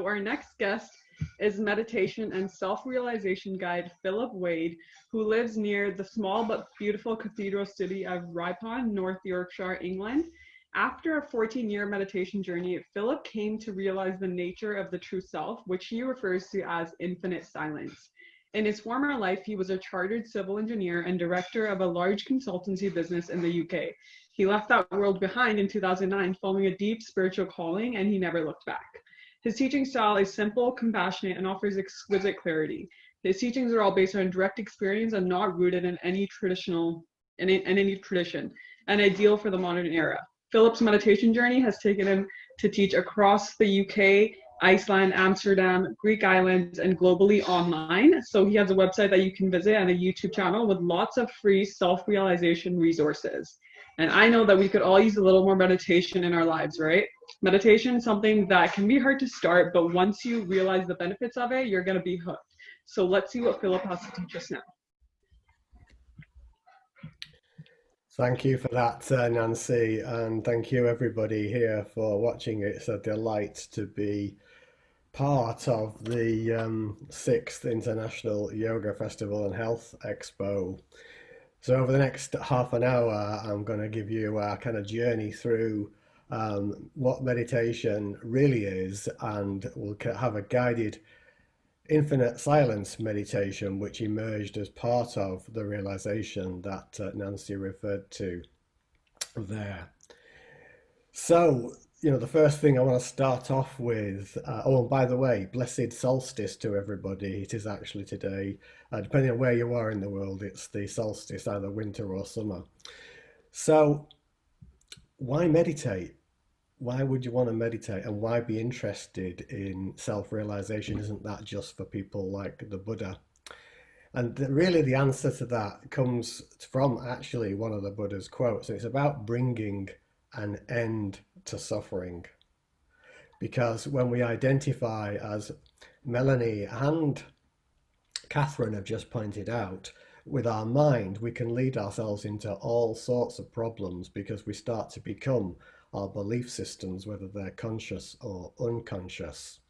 So our next guest is meditation and self-realization guide Philip Wade, who lives near the small but beautiful cathedral city of Ripon, North Yorkshire, England. After a 14-year meditation journey, Philip came to realize the nature of the true self, which he refers to as infinite silence. In his former life, he was a chartered civil engineer and director of a large consultancy business in the UK. He left that world behind in 2009, following a deep spiritual calling, and he never looked back. His teaching style is simple, compassionate, and offers exquisite clarity. His teachings are all based on direct experience and not rooted in any tradition, an ideal for the modern era. Philip's meditation journey has taken him to teach across the UK, Iceland, Amsterdam, Greek islands, and globally online. So he has a website that you can visit and a YouTube channel with lots of free self-realization resources. And I know that we could all use a little more meditation in our lives, right? Meditation is something that can be hard to start, but once you realize the benefits of it, you're going to be hooked. So let's see what Philip has to teach us now. Thank you for that, Nancy, and thank you everybody here for watching. It's a delight to be part of the 6th International Yoga Festival and Health Expo. So over the next half an hour, I'm going to give you a kind of journey through what meditation really is, and we'll have a guided infinite silence meditation which emerged as part of the realization that Nancy referred to there. So, the first thing I want to start off with, oh, and by the way, blessed solstice to everybody. It is actually today, depending on where you are in the world, it's the solstice, either winter or summer. So why meditate? Why would you want to meditate, and why be interested in self-realization? Isn't that just for people like the Buddha? And really the answer to that comes from actually one of the Buddha's quotes. It's about bringing an end to suffering. Because when we identify, as Melanie and Catherine have just pointed out, with our mind, we can lead ourselves into all sorts of problems because we start to become our belief systems, whether they're conscious or unconscious.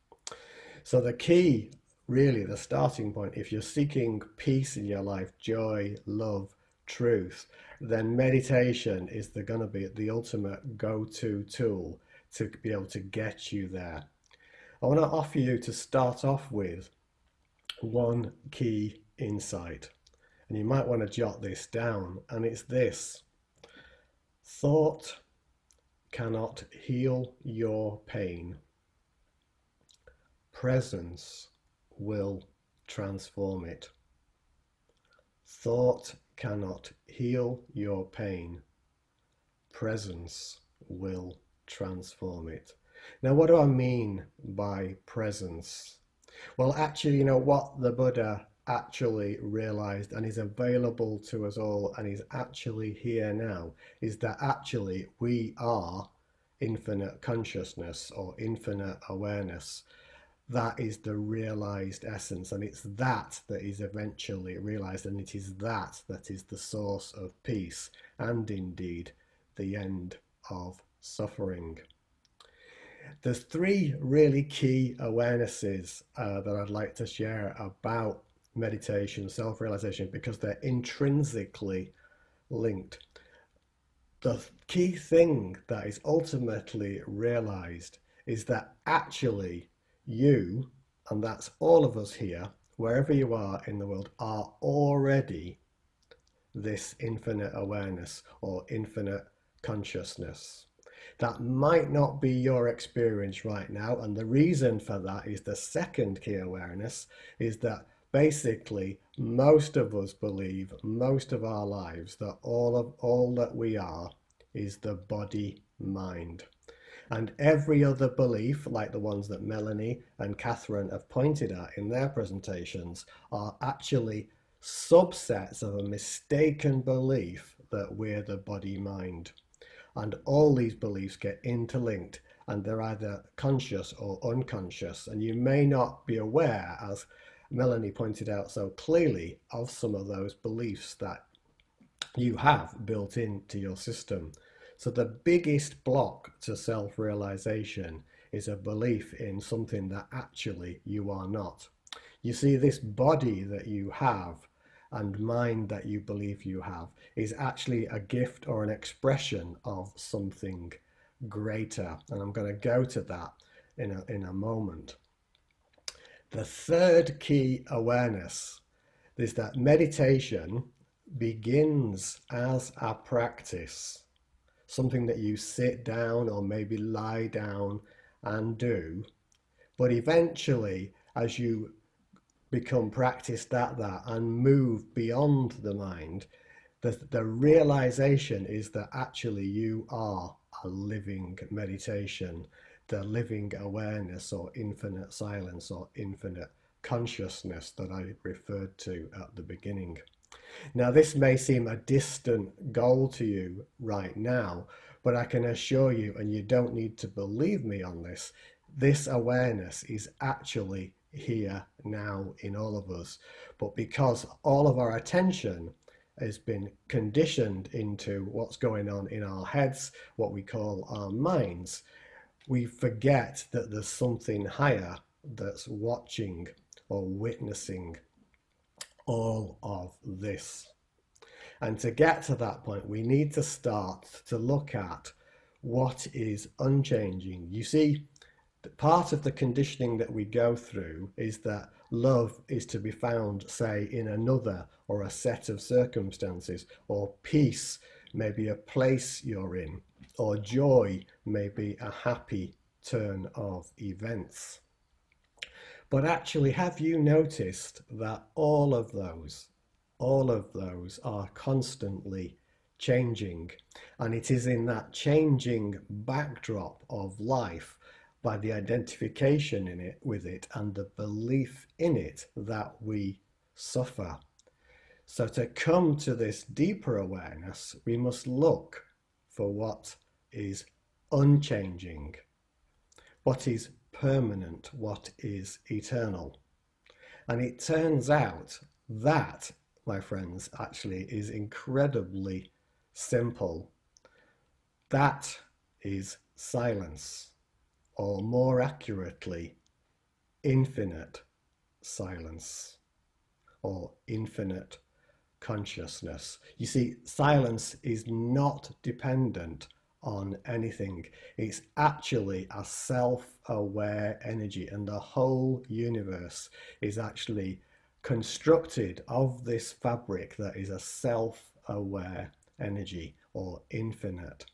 So the key, really the starting point, if you're seeking peace in your life, joy, love, truth, then meditation is going to be the ultimate go-to tool to be able to get you there. I want to offer you, to start off with, one key insight, and you might want to jot this down, and it's this: thought cannot heal your pain. Presence will transform it. Thought cannot heal your pain. Presence will transform it. Now, what do I mean by presence? Well, actually, what the Buddha actually realized, and is available to us all, and is actually here now, is that actually we are infinite consciousness or infinite awareness. That is the realized essence, and it's that is eventually realized, and it is that is the source of peace, and indeed the end of suffering. There's 3 really key awarenesses that I'd like to share about meditation, self-realization, because they're intrinsically linked. The key thing that is ultimately realized is that actually you, and that's all of us here, wherever you are in the world, are already this infinite awareness or infinite consciousness. That might not be your experience right now, and the reason for that is the second key awareness, is that basically most of us believe most of our lives that all that we are is the body mind, and every other belief, like the ones that Melanie and Catherine have pointed at in their presentations, are actually subsets of a mistaken belief that we're the body mind. And all these beliefs get interlinked, and they're either conscious or unconscious, and you may not be aware, as Melanie pointed out so clearly, of some of those beliefs that you have built into your system. So the biggest block to self-realization is a belief in something that actually you are not. You see, this body that you have and mind that you believe you have is actually a gift or an expression of something greater. And I'm going to go to that in a moment. The third key awareness is that meditation begins as a practice, something that you sit down or maybe lie down and do. But eventually, as you become practiced at that and move beyond the mind, the realization is that actually you are a living meditation, the living awareness or infinite silence or infinite consciousness that I referred to at the beginning. Now, this may seem a distant goal to you right now, but I can assure you, and you don't need to believe me on this, this awareness is actually here now in all of us. But because all of our attention has been conditioned into what's going on in our heads, what we call our minds, we forget that there's something higher that's watching or witnessing all of this. And to get to that point, we need to start to look at what is unchanging. You see, part of the conditioning that we go through is that love is to be found, say, in another or a set of circumstances, or peace may be a place you're in, or joy may be a happy turn of events. But actually, have you noticed that all of those are constantly changing? And it is in that changing backdrop of life, by the identification in it with it and the belief in it, that we suffer. So to come to this deeper awareness, we must look for what is unchanging, what is permanent, what is eternal. And it turns out that, my friends, actually is incredibly simple. That is silence. Or more accurately, infinite silence or infinite consciousness. You see, silence is not dependent on anything. It's actually a self-aware energy, and the whole universe is actually constructed of this fabric that is a self-aware energy or infinite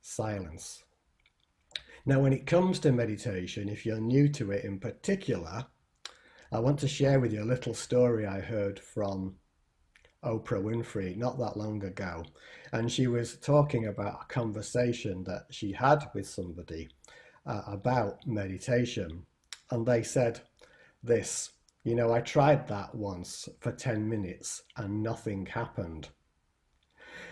silence. Now, when it comes to meditation, if you're new to it in particular, I want to share with you a little story I heard from Oprah Winfrey not that long ago. And she was talking about a conversation that she had with somebody about meditation. And they said this, you know, I tried that once for 10 minutes and nothing happened.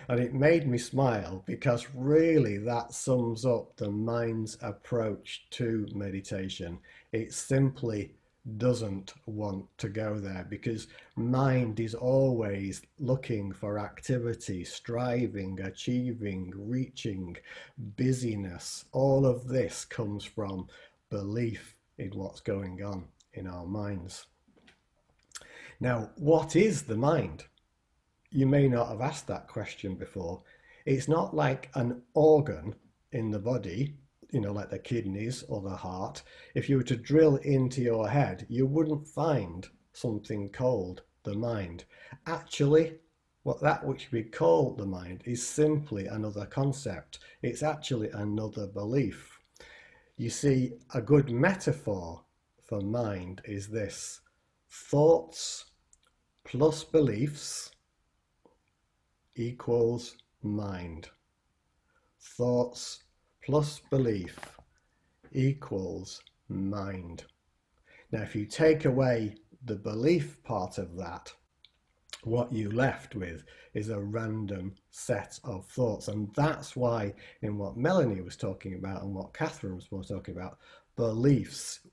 And it made me smile, because really that sums up the mind's approach to meditation. It simply doesn't want to go there, because mind is always looking for activity, striving, achieving, reaching, busyness. All of this comes from belief in what's going on in our minds. Now, what is the mind? You may not have asked that question before. It's not like an organ in the body, you know, like the kidneys or the heart. If you were to drill into your head, you wouldn't find something called the mind. Actually, that which we call the mind is simply another concept. It's actually another belief. You see, a good metaphor for mind is this: thoughts plus beliefs equals mind. Thoughts plus belief equals mind. Now, if you take away the belief part of that, what you left with is a random set of thoughts. And that's why, in what Melanie was talking about and what Catherine was talking about, beliefs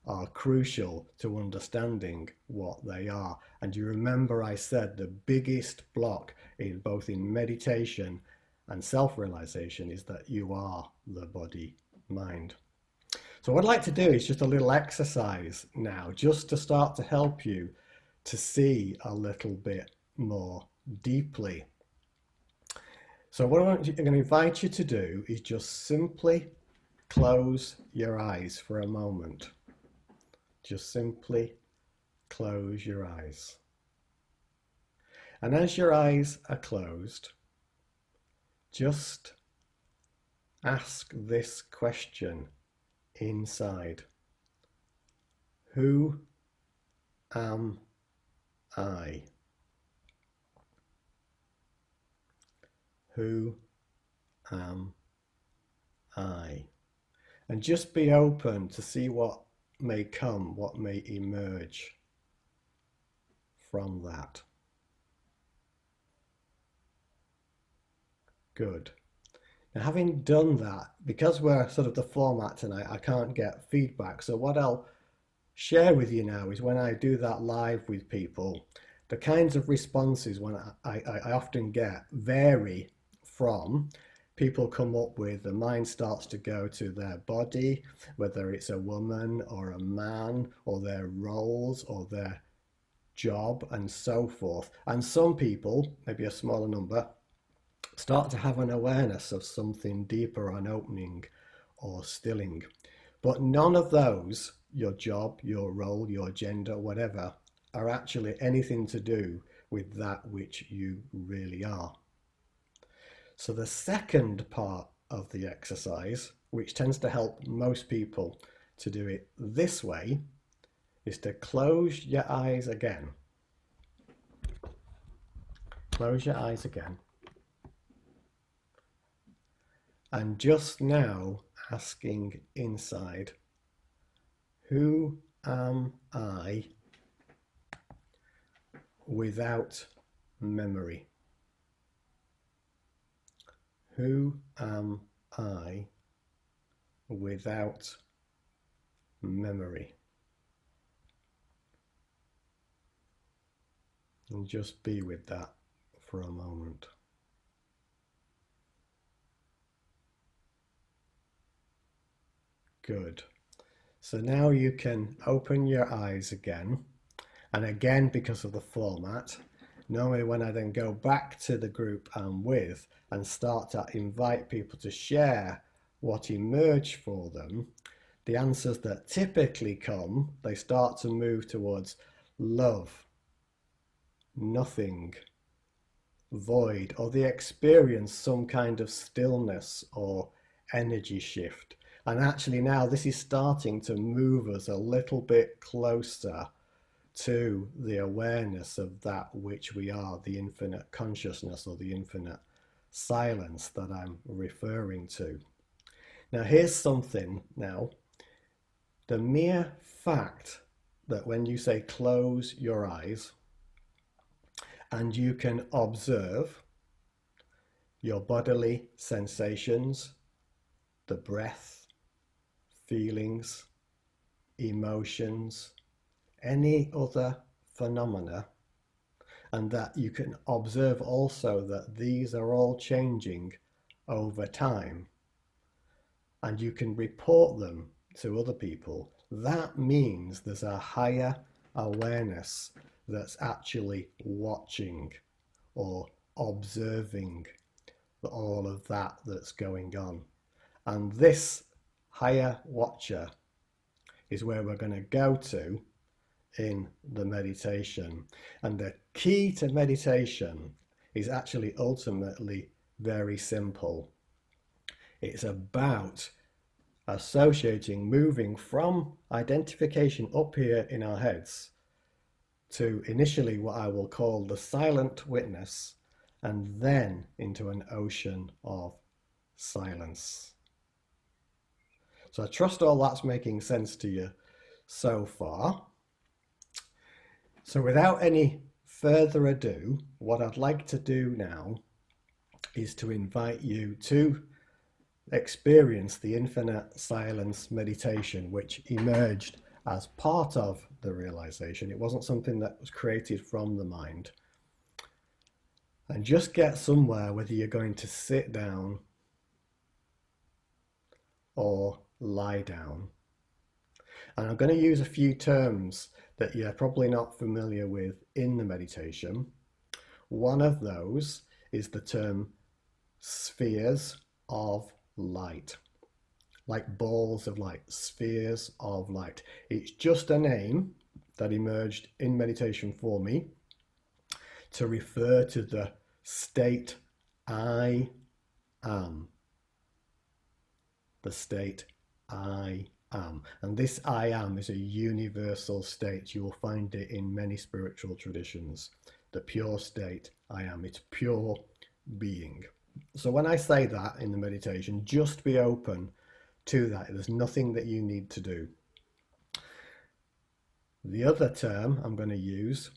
are crucial to understanding what they are. And you remember I said the biggest block in both in meditation and self-realization is that you are the body mind. So what I'd like to do is just a little exercise now, just to start to help you to see a little bit more deeply. So what I'm going to invite you to do is just simply close your eyes for a moment. Just simply close your eyes. And as your eyes are closed, just ask this question inside. Who am I? Who am I? And just be open to see what may come, what may emerge from that. Good. Now, having done that, because we're sort of the format tonight, I can't get feedback. So what I'll share with you now is when I do that live with people, the kinds of responses when I often get vary from people come up with, the mind starts to go to their body, whether it's a woman or a man, or their roles or their job and so forth. And some people, maybe a smaller number, start to have an awareness of something deeper, an opening or stilling. But none of those, your job, your role, your gender, whatever, are actually anything to do with that which you really are. So the second part of the exercise, which tends to help most people to do it this way, is to close your eyes again. Close your eyes again. And just now asking inside, who am I without memory? Who am I without memory? And just be with that for a moment. Good. So now you can open your eyes again. And again, because of the format, normally when I then go back to the group I'm with and start to invite people to share what emerged for them, the answers that typically come, they start to move towards love, nothing, void, or they experience some kind of stillness or energy shift. And actually now this is starting to move us a little bit closer to the awareness of that which we are, the infinite consciousness or the infinite silence that I'm referring to. Now here's something now. The mere fact that when you say close your eyes and you can observe your bodily sensations, the breath, feelings, emotions, any other phenomena, and that you can observe also that these are all changing over time, and you can report them to other people, that means there's a higher awareness that's actually watching or observing all of that that's going on. And this higher watcher is where we're going to go to in the meditation. And the key to meditation is actually ultimately very simple. It's about associating, moving from identification up here in our heads to initially what I will call the silent witness, and then into an ocean of silence. So I trust all that's making sense to you so far. So without any further ado, what I'd like to do now is to invite you to experience the infinite silence meditation, which emerged as part of the realization. It wasn't something that was created from the mind. And just get somewhere, whether you're going to sit down or lie down. And I'm going to use a few terms that you're probably not familiar with in the meditation. One of those is the term spheres of light, like balls of light, spheres of light. It's just a name that emerged in meditation for me to refer to the state I am. The state I am. And this I am is a universal state. You will find it in many spiritual traditions. The pure state I am. It's pure being. So when I say that in the meditation, just be open to that. There's nothing that you need to do. The other term I'm going to use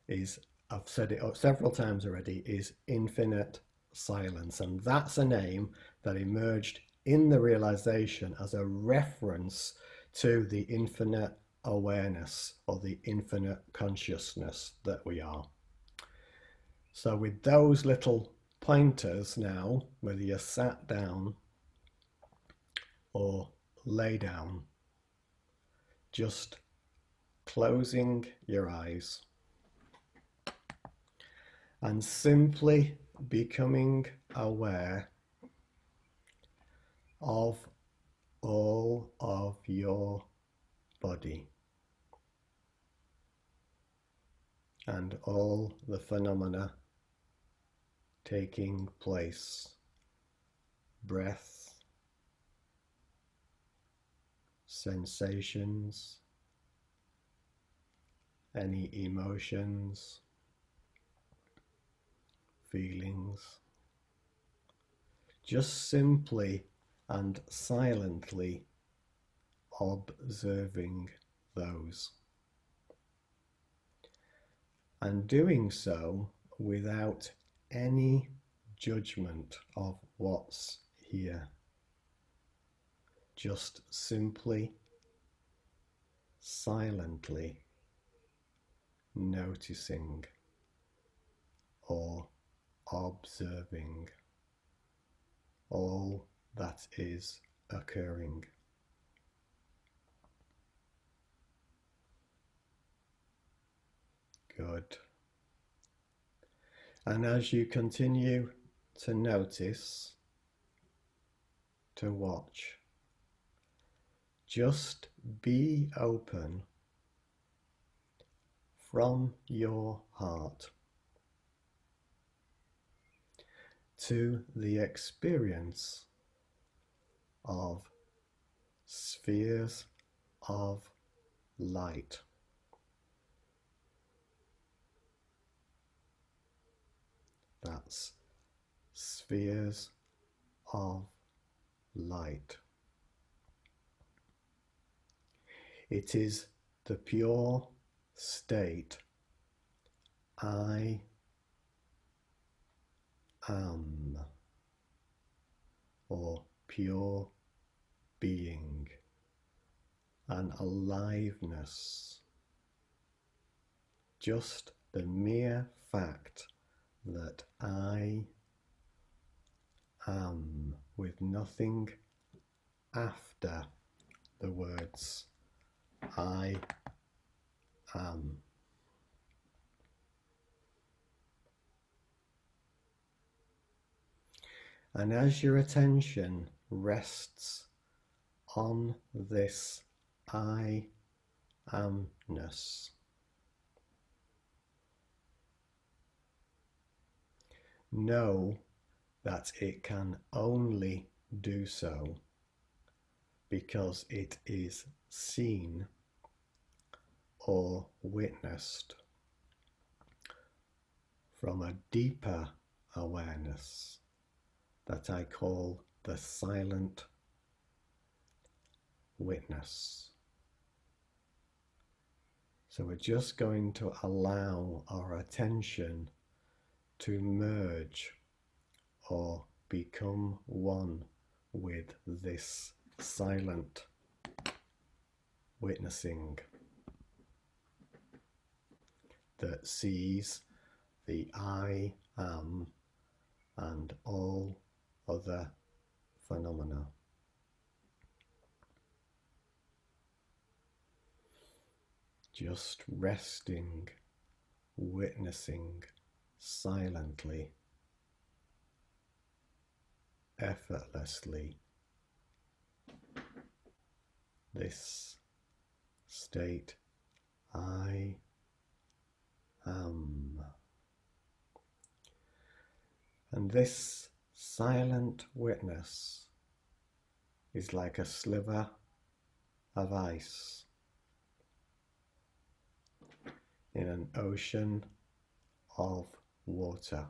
is, I've said it several times already, is infinite silence. And that's a name that emerged in the realization as a reference to the infinite awareness or the infinite consciousness that we are. So with those little pointers now, whether you're sat down or lay down, just closing your eyes and simply becoming aware of all of your body and all the phenomena taking place. Breath, sensations, any emotions, feelings. Just simply and silently observing those. And doing so without any judgment of what's here. Just simply, silently noticing or observing all that is occurring. Good. And as you continue to notice, to watch, just be open from your heart to the experience of spheres of light. That's spheres of light. It is the pure state I am, or pure being, an aliveness. Just the mere fact that I am, with nothing after the words I am. And as your attention rests on this I amness, know that it can only do so because it is seen or witnessed from a deeper awareness that I call the silent witness. So we're just going to allow our attention to merge or become one with this silent witnessing that sees the I am and all other phenomena. just resting, witnessing silently, effortlessly, this state I am. And this silent witness is like a sliver of ice in an ocean of water.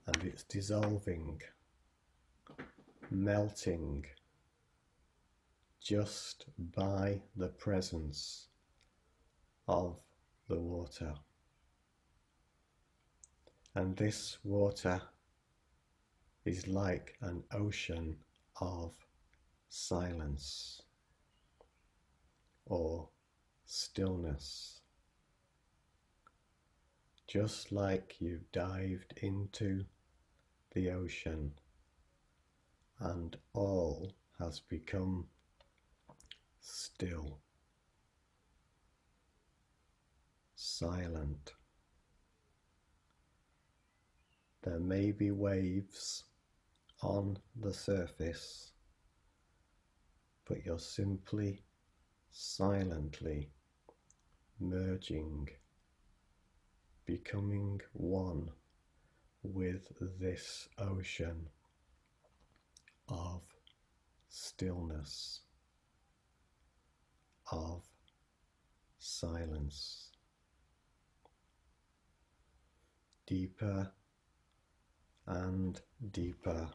And it's dissolving, melting just by the presence of the water. And this water is like an ocean of silence or stillness. Just like you've dived into the ocean and all has become still, silent. There may be waves on the surface, but you're simply silently merging, becoming one with this ocean of stillness, of silence. Deeper and deeper,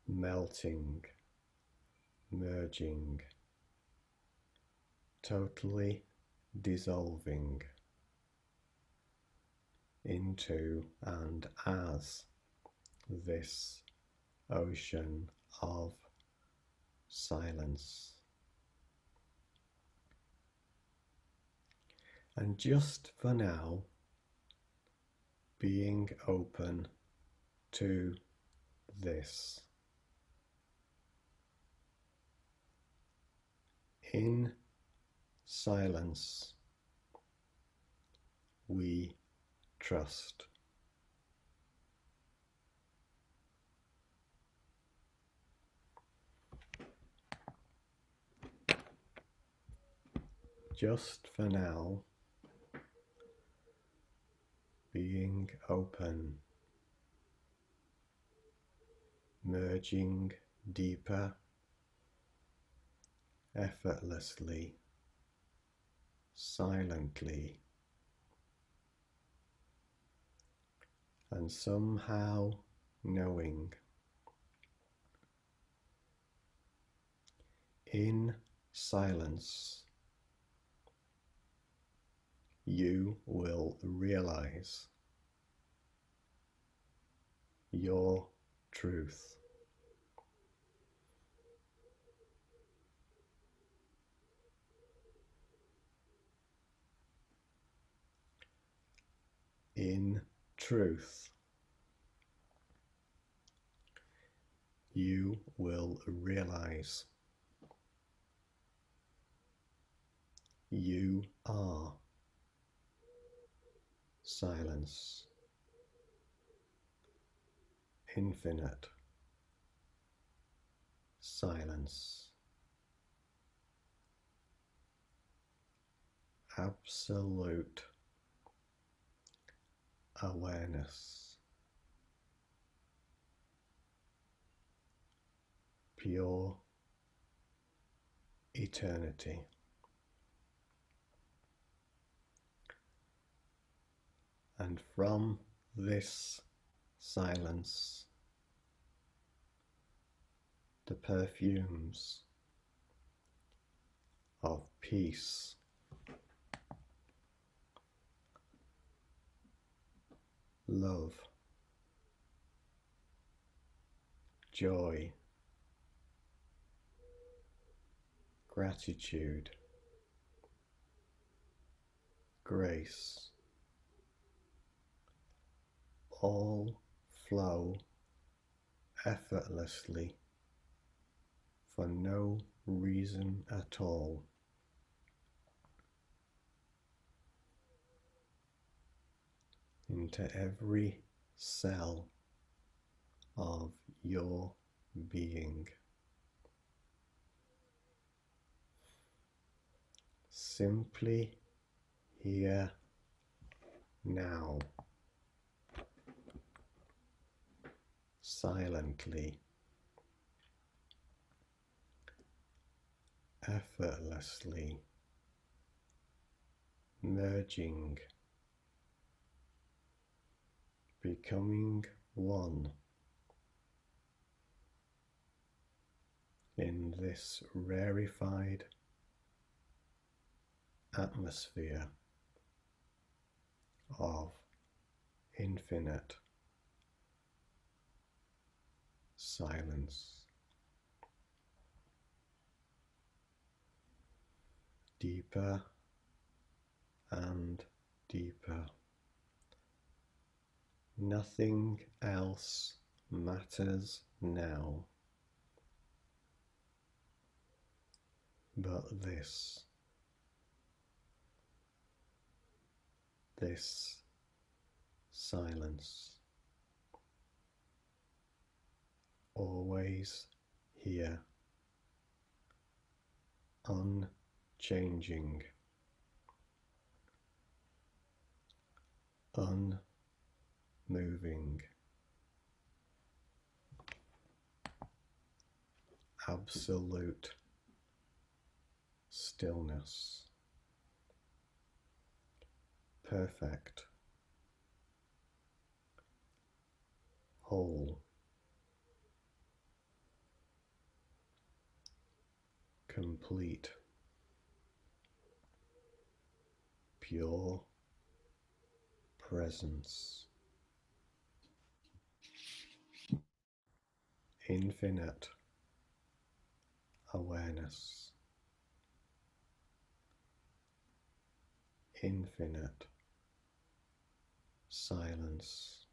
melting, merging, totally dissolving into and as this ocean of silence. And just for now, being open to this. In silence, we trust. Just for now, being open, merging deeper, effortlessly, silently, and somehow knowing in silence you will realize your truth. In truth, you will realize you are silence, infinite silence, absolute awareness, pure eternity. And from this silence, the perfumes of peace, love, joy, gratitude, grace, all flow effortlessly for no reason at all. Into every cell of your being. Simply here now, silently, effortlessly, merging, becoming one in this rarefied atmosphere of infinite silence. Deeper and deeper. Nothing else matters now but this silence, always here, unchanging, unmoving, absolute stillness, perfect, whole, complete, pure presence, infinite awareness, infinite silence.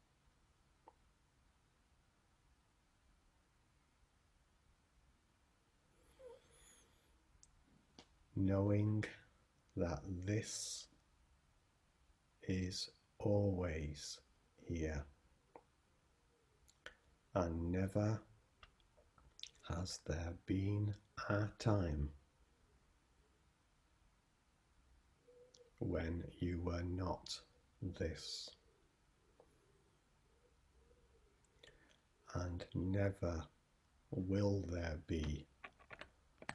Knowing that this is always here and never has there been a time when you were not this, and never will there be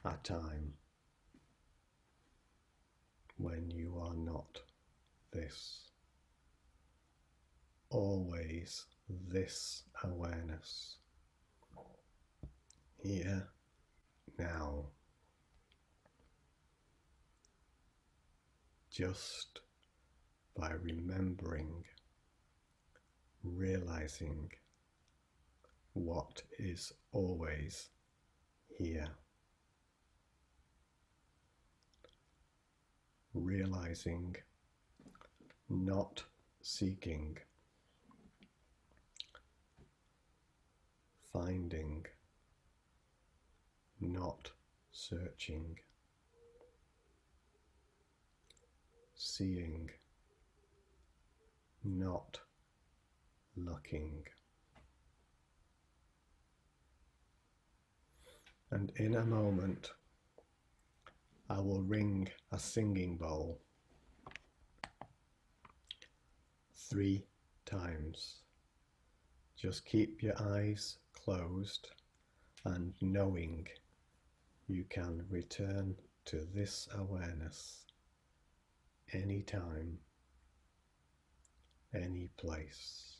a time when you are not this. Always this awareness, here, now, just by remembering, realizing what is always here, realizing, not seeking, finding, not searching, seeing, not looking. And in a moment, I will ring a singing bowl 3 times. Just keep your eyes closed and knowing you can return to this awareness anytime, any place.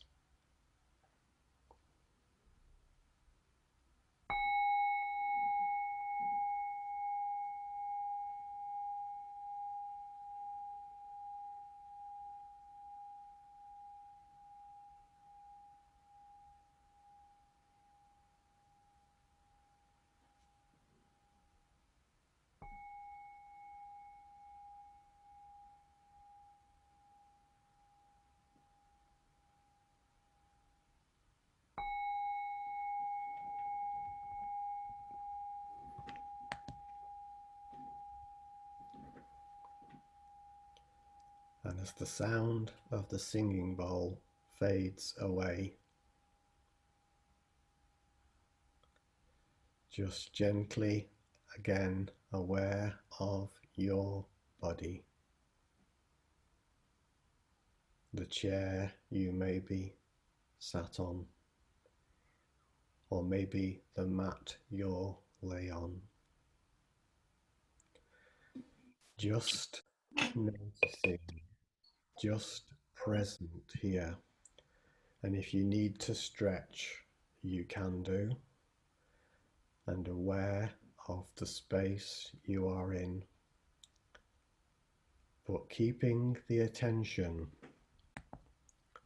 as the sound of the singing bowl fades away, just gently again aware of your body, the chair you may be sat on, or maybe the mat you're lay on. Just noticing, just present here. And if you need to stretch, you can do, and aware of the space you are in, but keeping the attention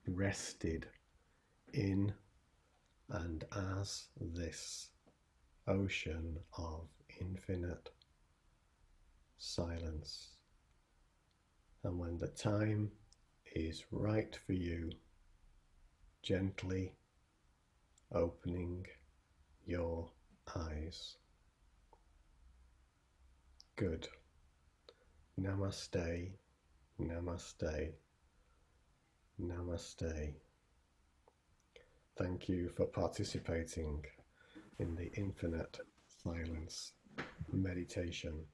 rested in and as this ocean of infinite silence. And when the time is right for you, gently opening your eyes. Good. Namaste, namaste, namaste. Thank you for participating in the infinite silence meditation.